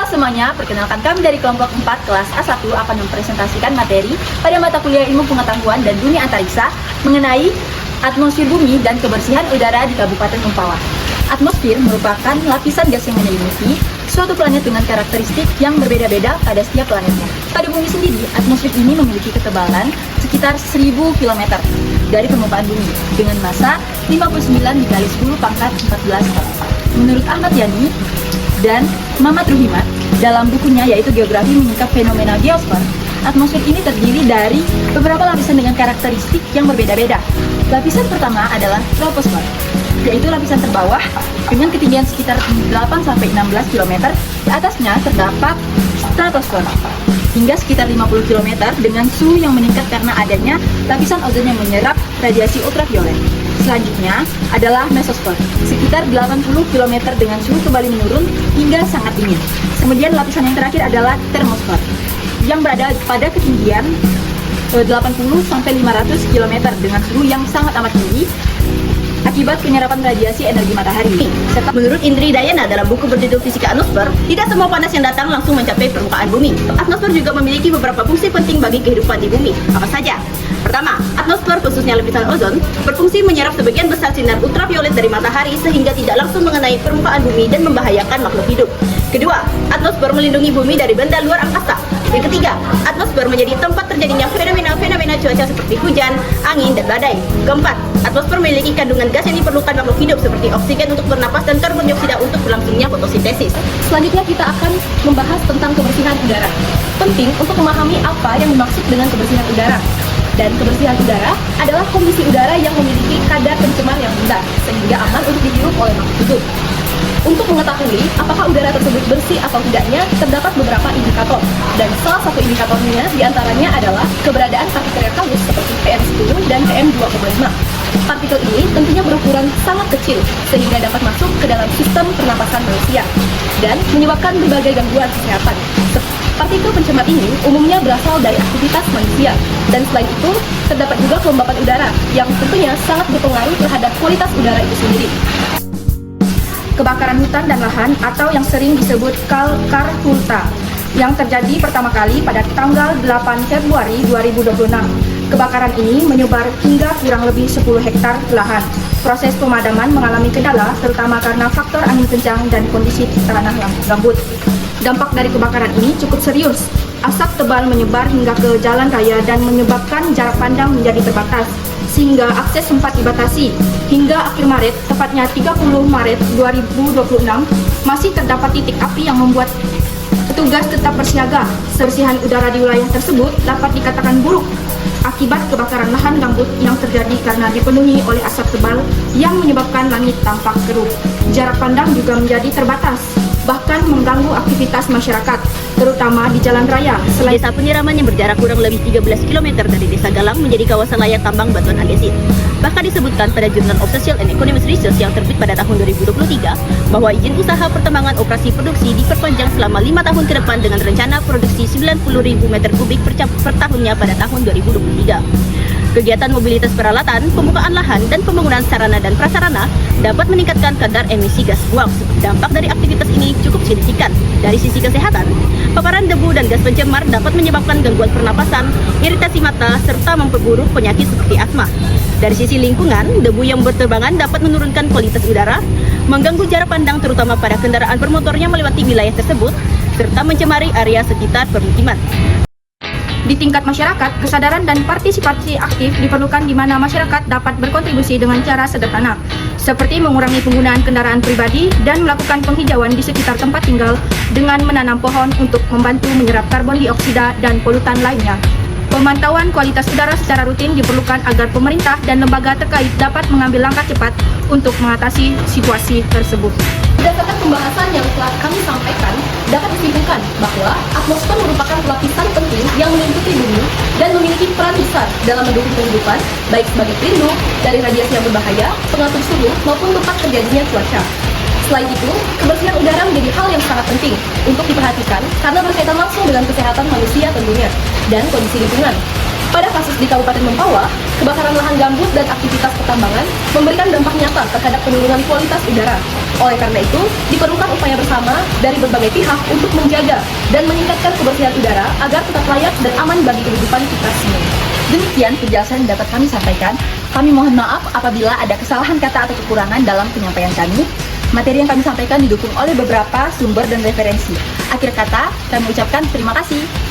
semuanya, perkenalkan kami dari kelompok 4 kelas A1 akan mempresentasikan materi pada mata kuliah ilmu pengetahuan dan dunia antariksa mengenai atmosfer bumi dan kebersihan udara di Kabupaten Mempawah. Atmosfer merupakan lapisan gas yang menyelimuti suatu planet dengan karakteristik yang berbeda-beda pada setiap planetnya. Pada bumi sendiri, atmosfer ini memiliki ketebalan sekitar 1000 km dari permukaan bumi dengan massa 59 dikali 10 pangkat 14 ton. Menurut Ahmad Yani dan Mamat Ruhimat dalam bukunya yaitu Geografi Menyingkap Fenomena Geosfer, atmosfer ini terdiri dari beberapa lapisan dengan karakteristik yang berbeda-beda. Lapisan pertama adalah troposfer, yaitu lapisan terbawah dengan ketinggian sekitar 8-16 km. Di atasnya terdapat stratosfer hingga sekitar 50 km dengan suhu yang meningkat karena adanya lapisan ozon yang menyerap radiasi ultraviolet. Selanjutnya adalah mesosfer, sekitar 80 km dengan suhu kembali menurun hingga sangat dingin. Kemudian lapisan yang terakhir adalah termosfer, yang berada pada ketinggian 80-500 km dengan suhu yang sangat amat tinggi akibat penyerapan radiasi energi matahari. Serta menurut Indri Dayana dalam buku berjudul Fisika Atmosfer, tidak semua panas yang datang langsung mencapai permukaan bumi. Atmosfer juga memiliki beberapa fungsi penting bagi kehidupan di bumi. Apa saja? Pertama, atmosfer khususnya lapisan ozon berfungsi menyerap sebagian besar sinar ultraviolet dari matahari sehingga tidak langsung mengenai permukaan bumi dan membahayakan makhluk hidup. Kedua, atmosfer melindungi bumi dari benda luar angkasa. Yang ketiga, atmosfer menjadi tempat terjadinya fenomena cuaca seperti hujan, angin, dan badai. Keempat, atmosfer memiliki kandungan gas yang diperlukan makhluk hidup seperti oksigen untuk bernapas dan karbon dioksida untuk berlangsungnya fotosintesis. Selanjutnya kita akan membahas tentang kebersihan udara. Penting untuk memahami apa yang dimaksud dengan kebersihan udara. Dan kebersihan udara adalah kondisi udara yang memiliki kadar pencemar yang rendah sehingga aman untuk dihirup oleh makhluk hidup. Untuk mengetahui apakah udara tersebut bersih atau tidaknya, terdapat beberapa indikator. Dan salah satu indikatornya diantaranya adalah keberadaan partikel yang halus seperti PM10 dan PM2,5. Partikel ini tentunya berukuran sangat kecil sehingga dapat masuk ke dalam sistem pernapasan manusia dan menyebabkan berbagai gangguan kesehatan. Partikel pencemar ini umumnya berasal dari aktivitas manusia, dan selain itu terdapat juga kelembapan udara yang tentunya sangat berpengaruh terhadap kualitas udara itu sendiri. Kebakaran hutan dan lahan atau yang sering disebut Karhutla yang terjadi pertama kali pada tanggal 8 Februari 2026. Kebakaran ini menyebar hingga kurang lebih 10 hektar lahan. Proses pemadaman mengalami kendala terutama karena faktor angin kencang dan kondisi tanah yang gambut. Dampak dari kebakaran ini cukup serius. Asap tebal menyebar hingga ke jalan raya dan menyebabkan jarak pandang menjadi terbatas, sehingga akses sempat dibatasi. Hingga akhir Maret, tepatnya 30 Maret 2026, masih terdapat titik api yang membuat petugas tetap bersiaga. Kebersihan udara di wilayah tersebut dapat dikatakan buruk akibat kebakaran lahan gambut yang terjadi karena dipenuhi oleh asap tebal yang menyebabkan langit tampak keruh. Jarak pandang juga menjadi terbatas, bahkan mengganggu aktivitas masyarakat, terutama di jalan raya. Desa penyiraman yang berjarak kurang lebih 13 km dari Desa Galang menjadi kawasan layak tambang batuan andesit. Bahkan disebutkan pada Journal of Social and Economic Research yang terbit pada tahun 2023 bahwa izin usaha pertambangan operasi produksi diperpanjang selama 5 tahun ke depan dengan rencana produksi 90.000 meter kubik per tahunnya pada tahun 2023. Kegiatan mobilitas peralatan, pembukaan lahan, dan pembangunan sarana dan prasarana dapat meningkatkan kadar emisi gas buang. Dampak dari aktivitas ini cukup signifikan. Dari sisi kesehatan, paparan debu dan gas pencemar dapat menyebabkan gangguan pernapasan, iritasi mata, serta memperburuk penyakit seperti asma. Dari sisi lingkungan, debu yang berterbangan dapat menurunkan kualitas udara, mengganggu jarak pandang terutama pada kendaraan bermotor yang melewati wilayah tersebut, serta mencemari area sekitar permukiman. Di tingkat masyarakat, kesadaran dan partisipasi aktif diperlukan di mana masyarakat dapat berkontribusi dengan cara sederhana, seperti mengurangi penggunaan kendaraan pribadi dan melakukan penghijauan di sekitar tempat tinggal dengan menanam pohon untuk membantu menyerap karbon dioksida dan polutan lainnya. Pemantauan kualitas udara secara rutin diperlukan agar pemerintah dan lembaga terkait dapat mengambil langkah cepat untuk mengatasi situasi tersebut. Berdasarkan pembahasan yang telah kami sampaikan, dapat disimpulkan bahwa atmosfer merupakan lapisan penting yang melingkupi bumi dan memiliki peran besar dalam mendukung kehidupan, baik sebagai pelindung dari radiasi yang berbahaya, pengatur suhu, maupun tempat terjadinya cuaca. Selain itu, kebersihan udara menjadi hal yang sangat penting untuk diperhatikan karena berkaitan langsung dengan kesehatan manusia tentunya dan kondisi lingkungan. Pada kasus di Kabupaten Mempawah, kebakaran lahan gambut dan aktivitas pertambangan memberikan dampak nyata terhadap penurunan kualitas udara. Oleh karena itu, diperlukan upaya bersama dari berbagai pihak untuk menjaga dan meningkatkan kebersihan udara agar tetap layak dan aman bagi kehidupan kita semua. Demikian penjelasan yang dapat kami sampaikan. Kami mohon maaf apabila ada kesalahan kata atau kekurangan dalam penyampaian kami. Materi yang kami sampaikan didukung oleh beberapa sumber dan referensi. Akhir kata, kami ucapkan terima kasih.